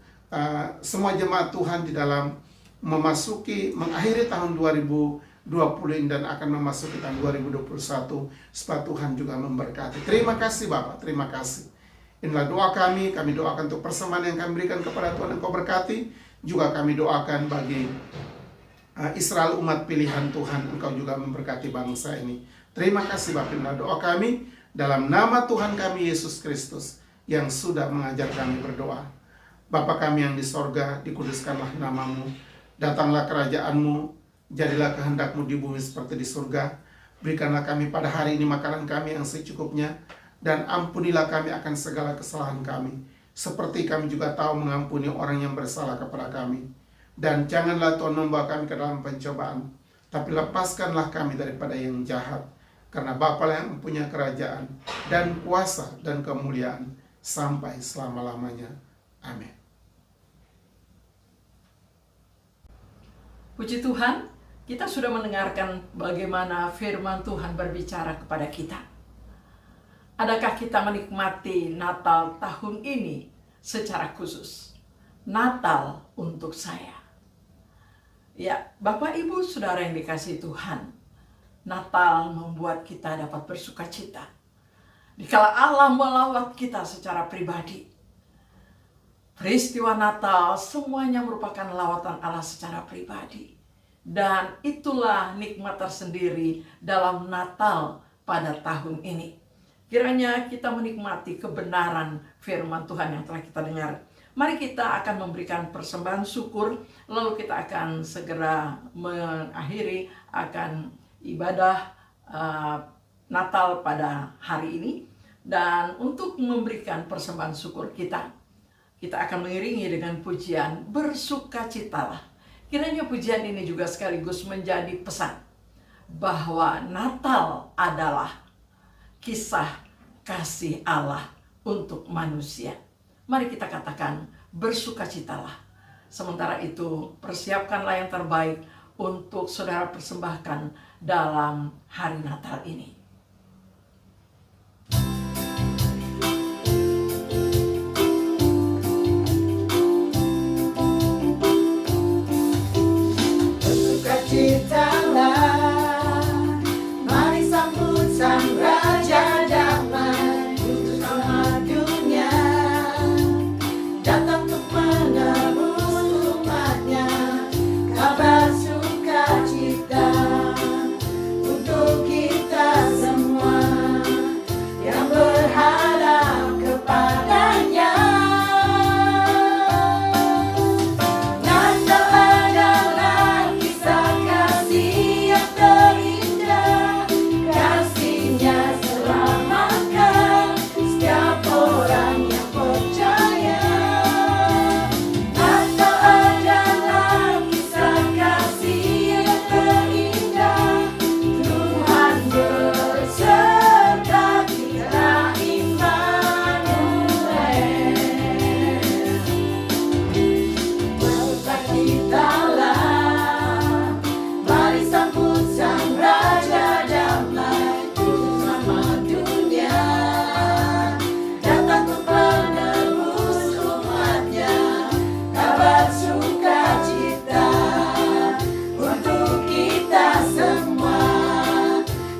semua jemaat Tuhan di dalam mengakhiri tahun 2020 dan akan memasuki tahun 2021, supaya Tuhan juga memberkati. Terima kasih Bapa, terima kasih. Inilah doa kami doakan untuk persembahan yang kami berikan kepada Tuhan, Engkau berkati. Juga kami doakan bagi Israel, umat pilihan Tuhan, Engkau juga memberkati bangsa ini. Terima kasih Bapak, inilah doa kami dalam nama Tuhan kami Yesus Kristus yang sudah mengajar kami berdoa. Bapa kami yang di sorga, dikuduskanlah namamu, datanglah kerajaanmu, jadilah kehendakmu di bumi seperti di surga. Berikanlah kami pada hari ini makanan kami yang secukupnya, dan ampunilah kami akan segala kesalahan kami, seperti kami juga tahu mengampuni orang yang bersalah kepada kami. Dan janganlah Tuhan membawa kami ke dalam pencobaan, tapi lepaskanlah kami daripada yang jahat. Karena Bapa yang mempunyai kerajaan dan kuasa dan kemuliaan sampai selama-lamanya. Amin. Puji Tuhan, kita sudah mendengarkan bagaimana firman Tuhan berbicara kepada kita. Adakah kita menikmati Natal tahun ini secara khusus? Natal untuk saya. Ya, Bapak, Ibu, Saudara yang dikasihi Tuhan, Natal membuat kita dapat bersuka cita. Dikala Allah melawat kita secara pribadi. Peristiwa Natal semuanya merupakan lawatan Allah secara pribadi. Dan itulah nikmat tersendiri dalam Natal pada tahun ini. Kiranya kita menikmati kebenaran firman Tuhan yang telah kita dengar. Mari kita akan memberikan persembahan syukur, lalu kita akan segera mengakhiri akan ibadah Natal pada hari ini. Dan untuk memberikan persembahan syukur kita akan mengiringi dengan pujian bersukacitalah. Kiranya pujian ini juga sekaligus menjadi pesan bahwa Natal adalah kisah kasih Allah untuk manusia. Mari kita katakan bersukacitalah. Sementara itu, persiapkanlah yang terbaik untuk saudara persembahkan dalam hari Natal ini. Bersukacitalah, mari sambut Sang Raja damai, untuk seluruh dunia, datang untuk menebus umatnya, kabar sukacita untuk kita semua yang berharap kepadanya. Natal adalah kisah kasih yang terindah, kasihnya selamatkan setiap orang yang percaya. Natal adalah kisah kasih yang terindah, Tuhan beserta kita, Immanuel. Bersukacitalah, mari sambut Sang Raja damai, untuk selamat dunia, datang untuk menebus umatnya, kabar sukacita untuk kita semua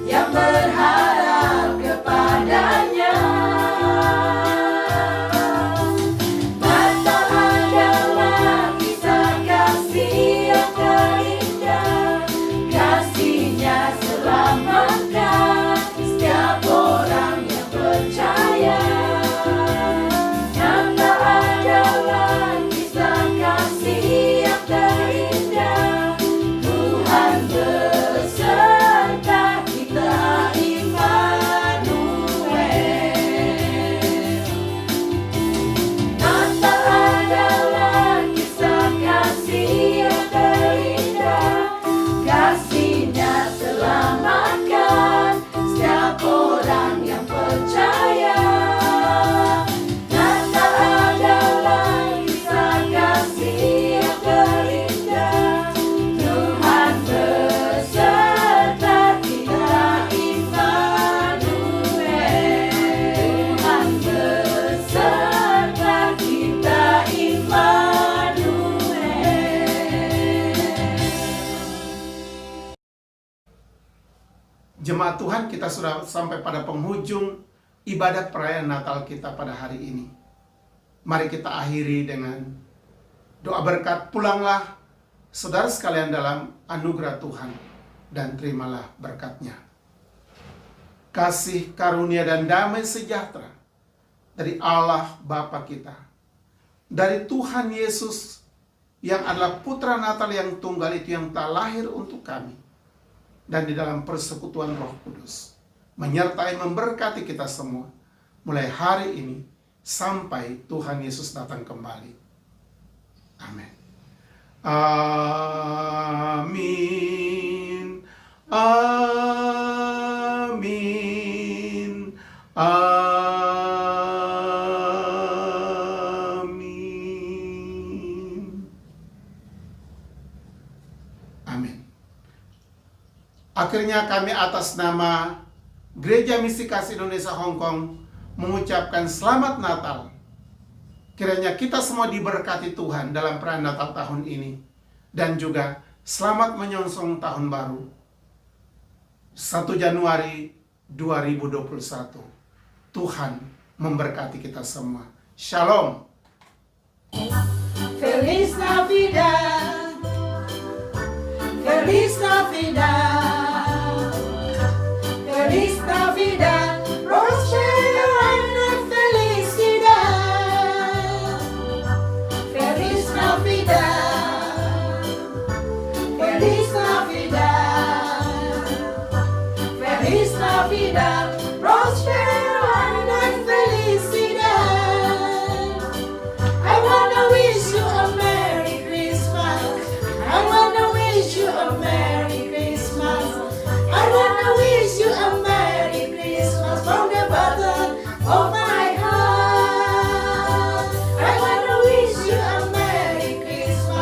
yang berharap kepadanya. Natal adalah kisah kasih yang terindah, kasihnya selamatkan setiap orang yang percaya. Natal adalah kisah kasih yang terindah, Tuhan beserta kita, Immanuel. Natal adalah kisah kasih yang terindah, kasihnya selamatkan setiap orang yang percaya. Natal adalah kisah kasih yang terindah, Tuhan beserta kita, Immanuel. Tuhan beserta kita, Immanuel. Jemaat Tuhan, kita sudah sampai pada penghujung ibadat perayaan Natal kita pada hari ini. Mari kita akhiri dengan doa berkat. Pulanglah saudara sekalian dalam anugerah Tuhan, dan terimalah berkat-Nya. Kasih, karunia, dan damai sejahtera dari Allah Bapa kita, dari Tuhan Yesus yang adalah Putra Natal yang tunggal itu, yang telah lahir untuk kami, dan di dalam persekutuan Roh Kudus, menyertai memberkati kita semua mulai hari ini sampai Tuhan Yesus datang kembali. Amin. Amin. Amin. Amin. Amin. Akhirnya kami atas nama Gereja Misi Kasih Indonesia Hong Kong mengucapkan selamat Natal. Kiranya kita semua diberkati Tuhan dalam perayaan Natal tahun ini, dan juga selamat menyongsong tahun baru 1 Januari 2021. Tuhan memberkati kita semua. Shalom. Feliz Navidad, Feliz Navidad, Feliz Navidad, prospero año y felicidad. Feliz Navidad, Feliz Navidad, Feliz Navidad, prospero año y felicidad. I wanna wish you a Merry Christmas. I wanna wish you a Merry Christmas. I wanna wish you a Merry Christmas from the bottom of my heart. I wanna wish you a Merry Christmas.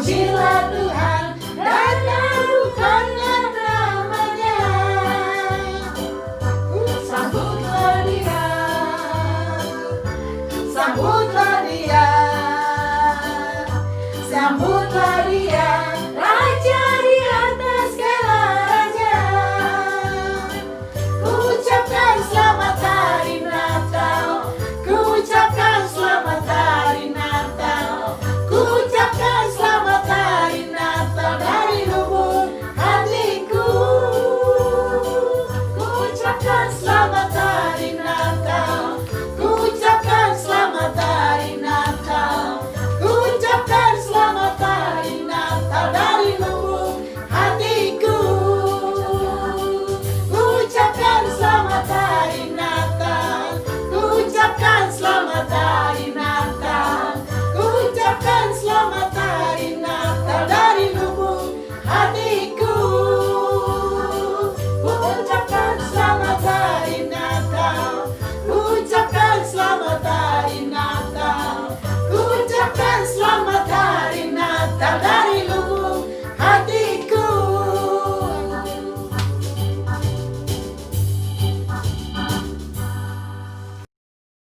Pujilah Tuhan dan anugerahkan namanya. Sambutlah dia, sambutlah dia, sambutlah dia.